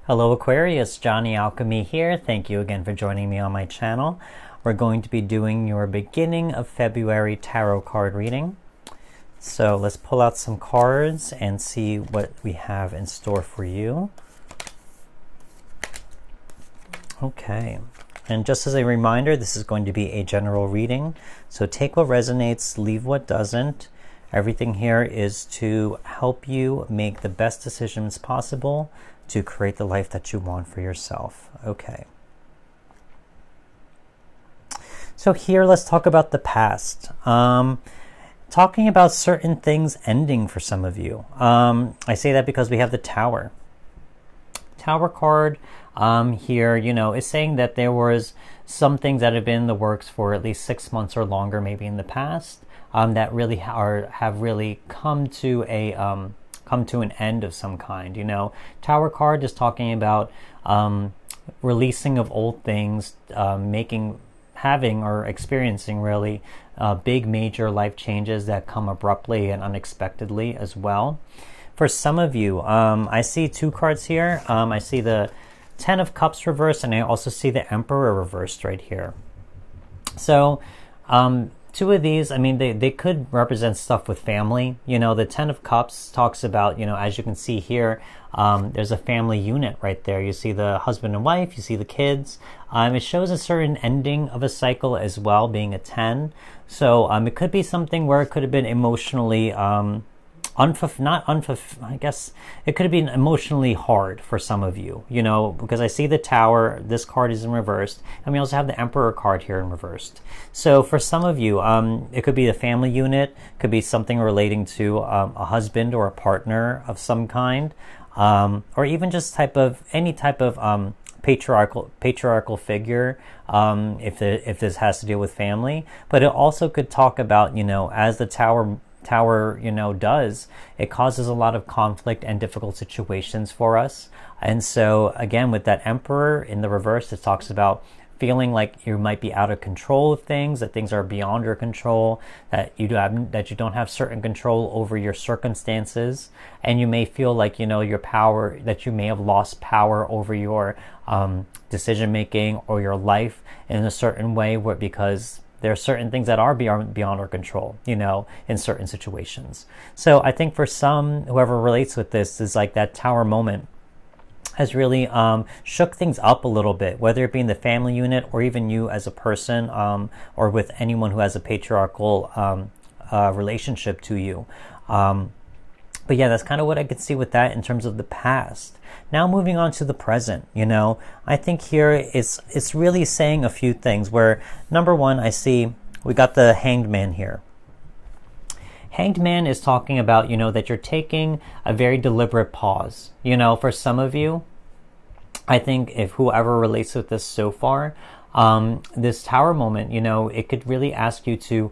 Hello Aquarius, Johnny Alchemy here. Thank you again for joining me on my channel. We're going to be doing your beginning of February tarot card reading. So let's pull out some cards and see what we have in store for you. Okay, and just as a reminder, this is going to be a general reading. So take what resonates, leave what doesn't. Everything here is to help you make the best decisions possible to create the life that you want for yourself. Okay. So here, let's talk about the past. Talking about certain things ending for some of you. I say that because we have the Tower. Tower card here, is saying that there was some things that have been in the works for at least 6 months or longer, maybe in the past, that really have really come to an end of some kind. Tower card is talking about releasing of old things, having or experiencing really big major life changes that come abruptly and unexpectedly as well. For some of you, I see two cards here. I see the Ten of Cups reversed, and I also see the Emperor reversed right here. So two of these, they could represent stuff with family. The Ten of Cups talks about, as you can see here, there's a family unit right there. You see the husband and wife, you see the kids. It shows a certain ending of a cycle as well, being a 10. So it could be something where it could have been emotionally, I guess it could have been emotionally hard for some of you, because I see the Tower, this card is in reversed, and we also have the Emperor card here in reversed. So for some of you, it could be the family unit, could be something relating to a husband or a partner of some kind, or even just any type of patriarchal figure, if this has to deal with family. But it also could talk about, as the Tower does, it causes a lot of conflict and difficult situations for us. And so again, with that Emperor in the reverse, it talks about feeling like you might be out of control of things, that things are beyond your control, that you don't have certain control over your circumstances, and you may feel like your power, that you may have lost power over your decision making or your life in a certain way, because there are certain things that are beyond our control, in certain situations. So I think for some, whoever relates with this, is like that Tower moment has really shook things up a little bit, whether it be in the family unit or even you as a person, or with anyone who has a patriarchal relationship to you. But yeah, that's kind of what I could see with that in terms of the past. Now moving on to the present, I think here it's really saying a few things where, number one, I see we got the Hanged Man here. Hanged Man is talking about, that you're taking a very deliberate pause. For some of you, I think if whoever relates with this so far, this Tower moment, it could really ask you to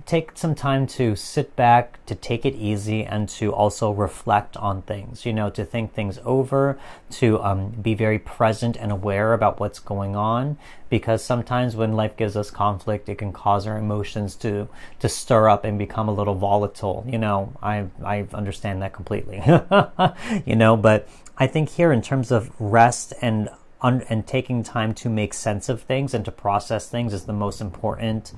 take some time to sit back, to take it easy, and to also reflect on things, to think things over, to be very present and aware about what's going on, because sometimes when life gives us conflict, it can cause our emotions to stir up and become a little volatile. I understand that completely. But I think here in terms of rest and taking time to make sense of things and to process things is the most important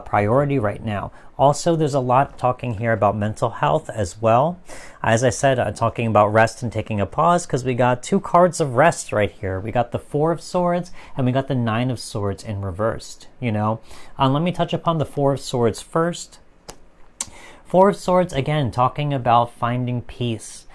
priority right now. Also, there's a lot talking here about mental health as well. As I said, I'm talking about rest and taking a pause because we got two cards of rest right here. We got the Four of Swords and we got the Nine of Swords in reversed. Let me touch upon the Four of Swords first. Four of Swords, again, talking about finding peace.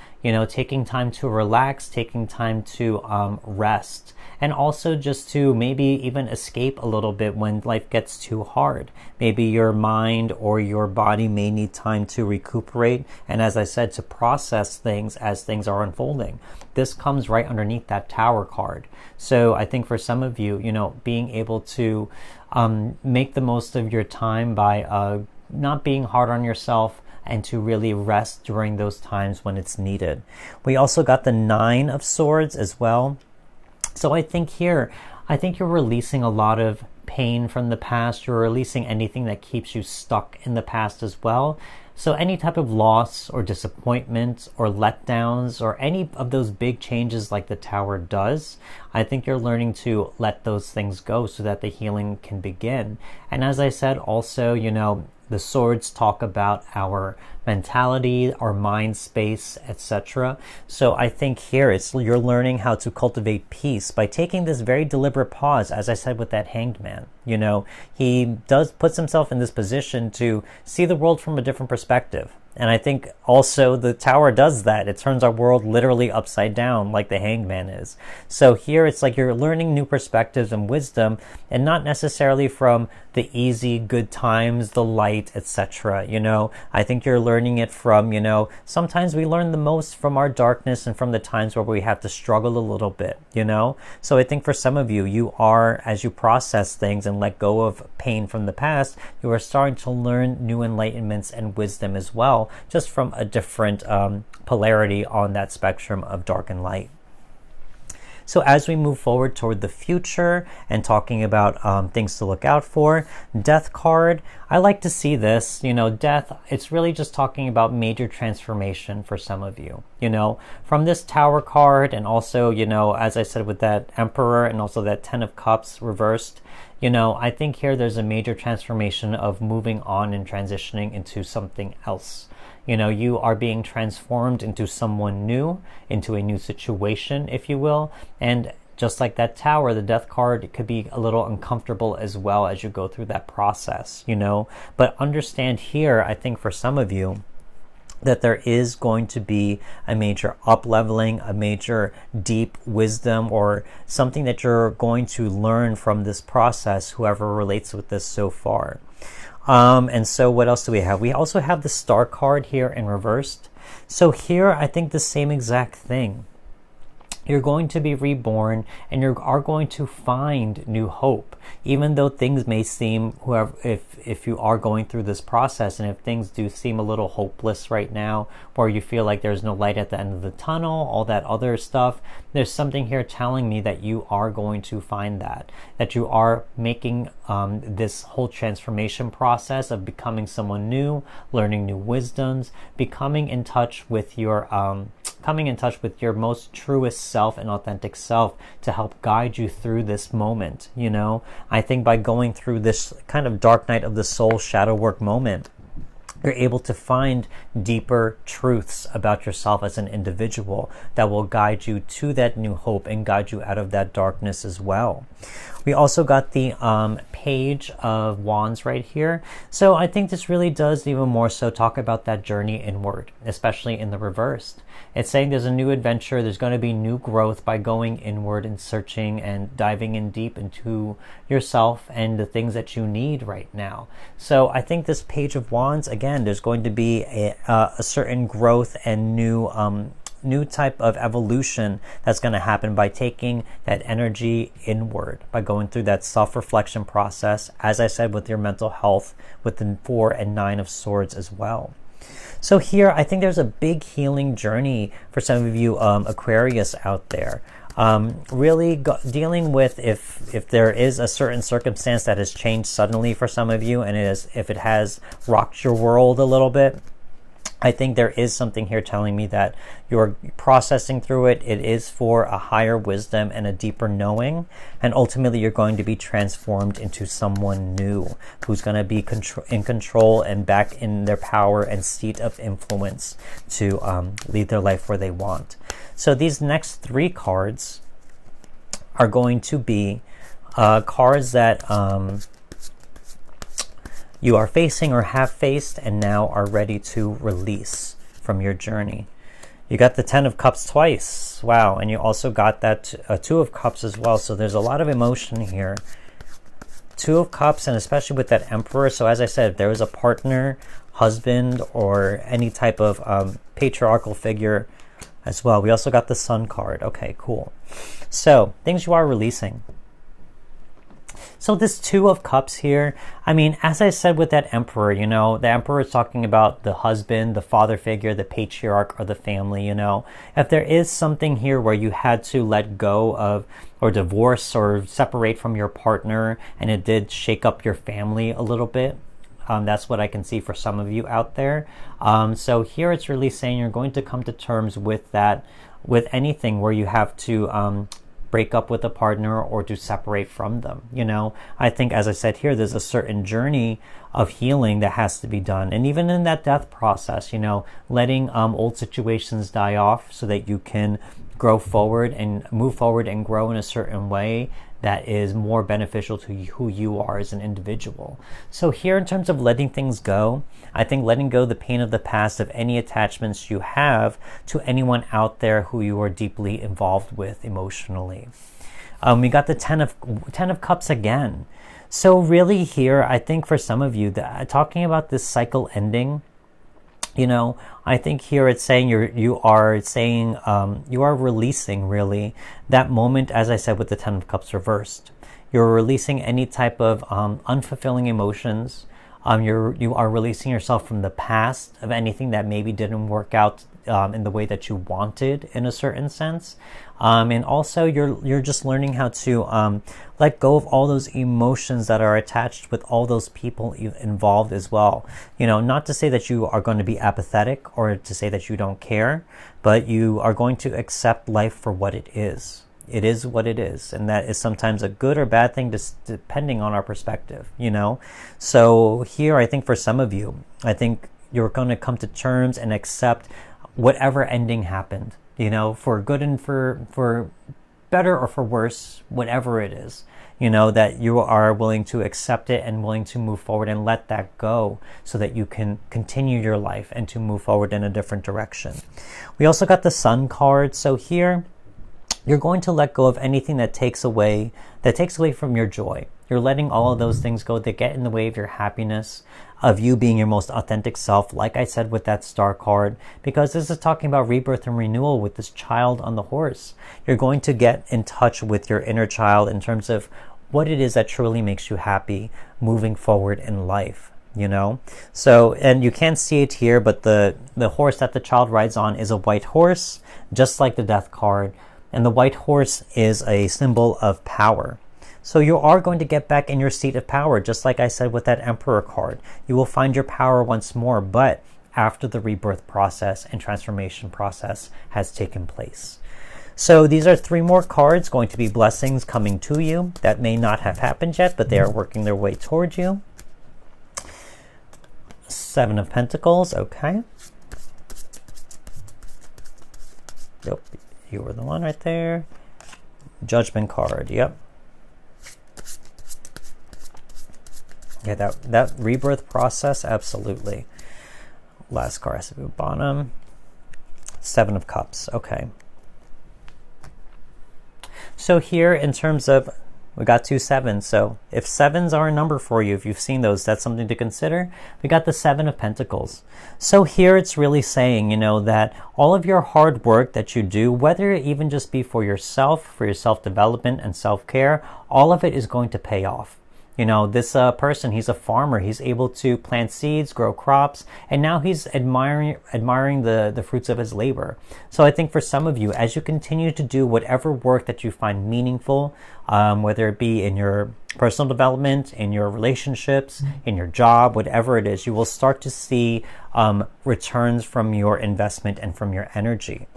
Taking time to relax, taking time to rest, and also just to maybe even escape a little bit when life gets too hard. Maybe your mind or your body may need time to recuperate, and as I said, to process things as things are unfolding. This comes right underneath that Tower card. So I think for some of you, being able to make the most of your time by not being hard on yourself, and to really rest during those times when it's needed. We also got the Nine of Swords as well. So I think you're releasing a lot of pain from the past. You're releasing anything that keeps you stuck in the past as well. So any type of loss or disappointment or letdowns or any of those big changes like the Tower does, I think you're learning to let those things go so that the healing can begin. And as I said, also, you know, the swords talk about our mentality, our mind space, etc. So I think here you're learning how to cultivate peace by taking this very deliberate pause, as I said with that Hanged Man. You know, he puts himself in this position to see the world from a different perspective. And I think also the Tower does that. It turns our world literally upside down like the Hanged Man is. So here it's like you're learning new perspectives and wisdom, and not necessarily from the easy, good times, the light, etc. You know, I think you're learning it from, you know, sometimes we learn the most from our darkness and from the times where we have to struggle a little bit, you know. So I think for some of you, you are, as you process things and let go of pain from the past, you are starting to learn new enlightenments and wisdom as well, just from a different polarity on that spectrum of dark and light. So as we move forward toward the future and talking about things to look out for, Death card, I like to see this, you know, Death, it's really just talking about major transformation for some of you, you know, from this Tower card, and also, you know, as I said with that Emperor and also that Ten of Cups reversed, you know, I think here there's a major transformation of moving on and transitioning into something else. You know, you are being transformed into someone new, into a new situation, if you will. And just like that Tower, the Death card, it could be a little uncomfortable as well as you go through that process, you know. But understand here, I think for some of you, that there is going to be a major up-leveling, a major deep wisdom, or something that you're going to learn from this process, whoever relates with this so far. And so what else do we have? We also have the Star card here in reversed. So here, I think the same exact thing. You're going to be reborn, and you are going to find new hope, even though things may seem, if you are going through this process, and if things do seem a little hopeless right now, or you feel like there's no light at the end of the tunnel, all that other stuff, there's something here telling me that you are going to find that you are making this whole transformation process of becoming someone new, learning new wisdoms, becoming in touch with your coming in touch with your most truest self and authentic self to help guide you through this moment. You know, I think by going through this kind of dark night of the soul shadow work moment, you're able to find deeper truths about yourself as an individual that will guide you to that new hope and guide you out of that darkness as well. We also got the Page of Wands right here. So I think this really does even more so talk about that journey inward, especially in the reversed. It's saying there's a new adventure, there's going to be new growth by going inward and searching and diving in deep into yourself and the things that you need right now. So I think this Page of Wands, again, there's going to be a certain growth and new type of evolution that's going to happen by taking that energy inward, by going through that self-reflection process, as I said, with your mental health, with the 4 and 9 of Swords as well. So here, I think there's a big healing journey for some of you Aquarius out there. Really dealing with if there is a certain circumstance that has changed suddenly for some of you, and if it has rocked your world a little bit, I think there is something here telling me that you're processing through it. It is for a higher wisdom and a deeper knowing. And ultimately, you're going to be transformed into someone new who's going to be in control and back in their power and seat of influence to lead their life where they want. So these next 3 cards are going to be cards that you are facing or have faced and now are ready to release from your journey. You got the 10 of Cups twice. Wow. And you also got that 2 of Cups as well. So there's a lot of emotion here. 2 of Cups, and especially with that Emperor. So as I said, if there was a partner, husband, or any type of patriarchal figure as well. We also got the Sun card. Okay, cool. So things you are releasing. So this 2 of Cups here, I mean, as I said with that Emperor, you know, the Emperor is talking about the husband, the father figure, the patriarch, or the family, you know. If there is something here where you had to let go of or divorce or separate from your partner and it did shake up your family a little bit, That's what I can see for some of you out there. So here it's really saying you're going to come to terms with that, with anything where you have to break up with a partner or to separate from them. I think, as I said here, there's a certain journey of healing that has to be done. And even in that death process, letting old situations die off so that you can grow forward and move forward and grow in a certain way that is more beneficial to who you are as an individual. So here, in terms of letting things go, I think letting go the pain of the past, of any attachments you have to anyone out there who you are deeply involved with emotionally. We got the Ten of Cups again. So really here, I think for some of you, talking about this cycle ending, I think here it's saying you are releasing really that moment, as I said with the Ten of Cups reversed. You're releasing any type of unfulfilling emotions. You are releasing yourself from the past, of anything that maybe didn't work out in the way that you wanted, in a certain sense. And also you're just learning how to let go of all those emotions that are attached with all those people involved as well. Not to say that you are going to be apathetic or to say that you don't care, but you are going to accept life for what it is. It is what it is, and that is sometimes a good or bad thing, just depending on our perspective. So here, I think for some of you, I think you're going to come to terms and accept whatever ending happened, for good and for better or for worse, whatever it is, that you are willing to accept it and willing to move forward and let that go so that you can continue your life and to move forward in a different direction. We also got the Sun card. So here, you're going to let go of anything that takes away from your joy. You're letting all of those things go that get in the way of your happiness, of you being your most authentic self, like I said with that Star card, because this is talking about rebirth and renewal with this child on the horse. You're going to get in touch with your inner child in terms of what it is that truly makes you happy moving forward in life. So, and you can't see it here, but the horse that the child rides on is a white horse, just like the Death card. And the white horse is a symbol of power. So you are going to get back in your seat of power, just like I said with that Emperor card. You will find your power once more, but after the rebirth process and transformation process has taken place. So these are 3 more cards, going to be blessings coming to you that may not have happened yet, but they are working their way towards you. 7 of Pentacles, okay. Yep. You were the one right there. Judgment card, yep. Yeah, that rebirth process, absolutely. Last card has to be bottom. 7 of Cups, okay. So here, in terms of, we got 2 7s. So if 7s are a number for you, if you've seen those, that's something to consider. We got the 7 of Pentacles. So here it's really saying, that all of your hard work that you do, whether it even just be for yourself, for your self-development and self-care, all of it is going to pay off. This person, he's a farmer. He's able to plant seeds, grow crops, and now he's admiring the fruits of his labor. So I think for some of you, as you continue to do whatever work that you find meaningful, whether it be in your personal development, in your relationships, in your job, whatever it is, you will start to see returns from your investment and from your energy.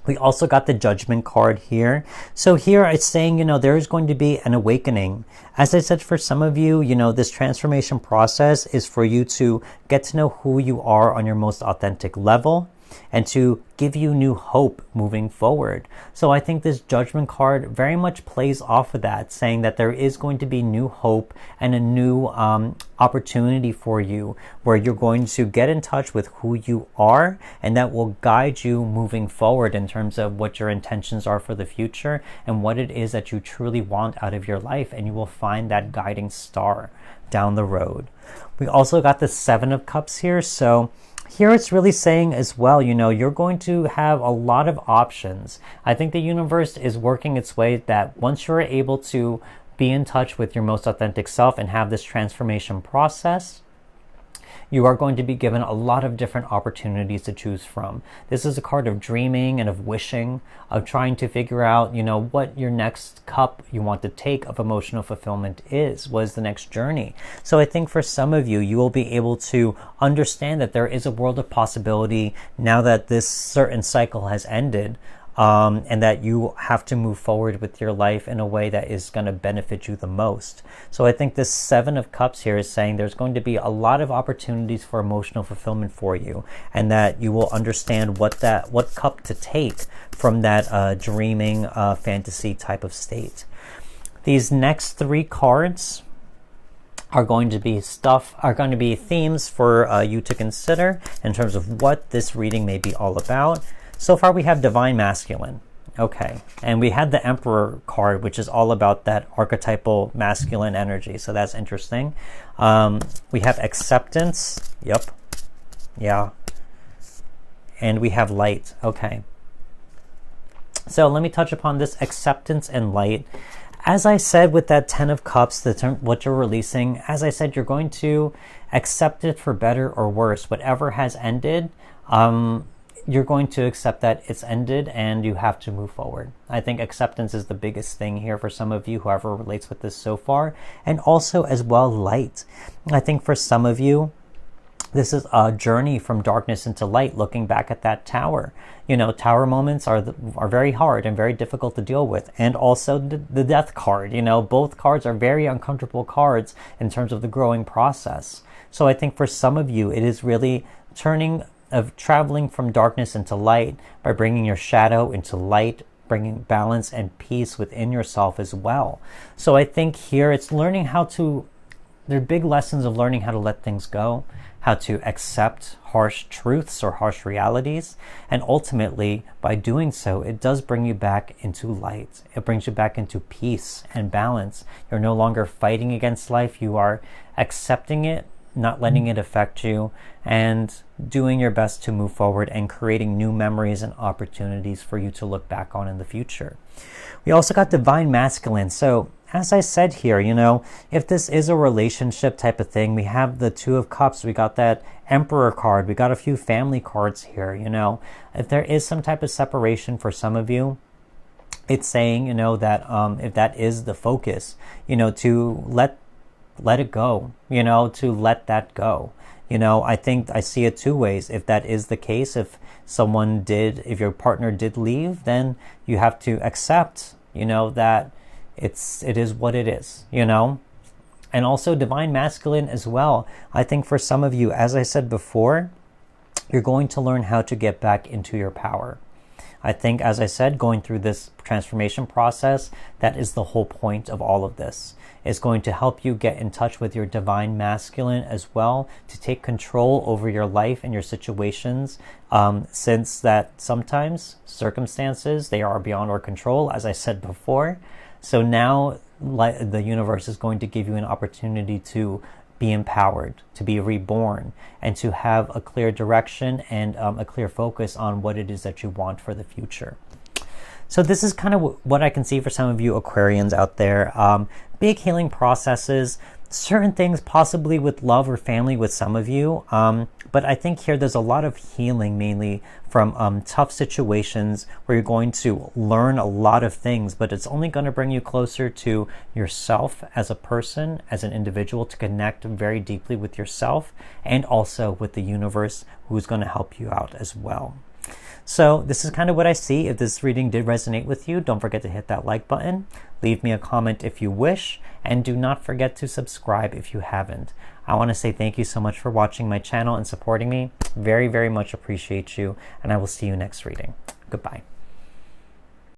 We also got the Judgment card here. So here it's saying, there is going to be an awakening. As I said, for some of you, this transformation process is for you to get to know who you are on your most authentic level and to give you new hope moving forward. So I think this Judgment card very much plays off of that, saying that there is going to be new hope and a new opportunity for you where you're going to get in touch with who you are, and that will guide you moving forward in terms of what your intentions are for the future and what it is that you truly want out of your life, and you will find that guiding star down the road. We also got the 7 of Cups here. So here it's really saying as well, you're going to have a lot of options. I think the universe is working its way that once you're able to be in touch with your most authentic self and have this transformation process, you are going to be given a lot of different opportunities to choose from. This is a card of dreaming and of wishing, of trying to figure out, what your next cup you want to take of emotional fulfillment is. What is the next journey? So I think for some of you, you will be able to understand that there is a world of possibility now that this certain cycle has ended. And that you have to move forward with your life in a way that is going to benefit you the most. So I think this Seven of Cups here is saying there's going to be a lot of opportunities for emotional fulfillment for you, and that you will understand what cup to take from that dreaming fantasy type of state. These next three cards are going to be themes for you to consider in terms of what this reading may be all about. So far we have Divine Masculine. Okay. And we had the Emperor card, which is all about that archetypal masculine energy. So that's interesting. We have Acceptance. Yep. Yeah. And we have Light. Okay. So let me touch upon this Acceptance and Light. As I said with that Ten of Cups, what you're releasing, as I said, you're going to accept it for better or worse. Whatever has ended, you're going to accept that it's ended and you have to move forward. I think acceptance is the biggest thing here for some of you, whoever relates with this so far. And also as well, light. I think for some of you, this is a journey from darkness into light, looking back at that tower. Tower moments are very hard and very difficult to deal with. And also the death card. Both cards are very uncomfortable cards in terms of the growing process. So I think for some of you, it is really traveling from darkness into light by bringing your shadow into light, bringing balance and peace within yourself as well. So I think here it's learning there are big lessons of learning how to let things go, how to accept harsh truths or harsh realities. And ultimately, by doing so, it does bring you back into light. It brings you back into peace and balance. You're no longer fighting against life. You are accepting it, not letting it affect you, and doing your best to move forward and creating new memories and opportunities for you to look back on in the future. We also got Divine Masculine. So as I said here, if this is a relationship type of thing, we have the Two of Cups, we got that Emperor card, we got a few family cards here. If there is some type of separation for some of you, it's saying, that if that is the focus, to let it go, to let that go. I think I see it two ways. If that is the case, if your partner did leave, then you have to accept, that it is what it is, And also Divine Masculine as well. I think for some of you, as I said before, you're going to learn how to get back into your power. I think, as I said, going through this transformation process, that is the whole point of all of this. It's going to help you get in touch with your Divine Masculine as well, to take control over your life and your situations, since that sometimes circumstances, they are beyond our control, as I said before. So now the universe is going to give you an opportunity to be empowered, to be reborn, and to have a clear direction and a clear focus on what it is that you want for the future. So this is kind of what I can see for some of you Aquarians out there. Big healing processes, certain things possibly with love or family with some of you. But I think here there's a lot of healing, mainly from tough situations where you're going to learn a lot of things, but it's only going to bring you closer to yourself as a person, as an individual, to connect very deeply with yourself and also with the universe, who's going to help you out as well. So this is kind of what I see. If this reading did resonate with you, don't forget to hit that like button. Leave me a comment if you wish, and do not forget to subscribe if you haven't. I want to say thank you so much for watching my channel and supporting me. Very, very much appreciate you, and I will see you next reading. Goodbye.